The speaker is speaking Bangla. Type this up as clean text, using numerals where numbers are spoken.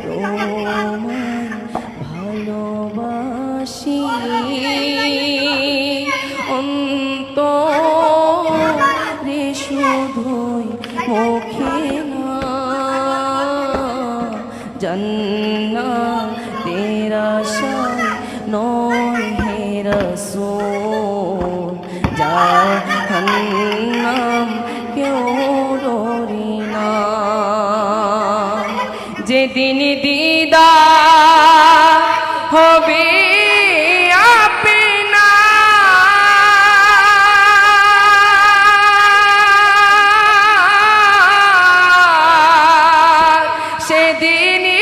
তোমায় ভালোবাসি অন্তরে শুধুই মুখে না জান্নাতের আশায় নয় হে রাসূল জাহান্নাম কেউ ডরি না যেদিন দিদার হবে আপনা সেদিন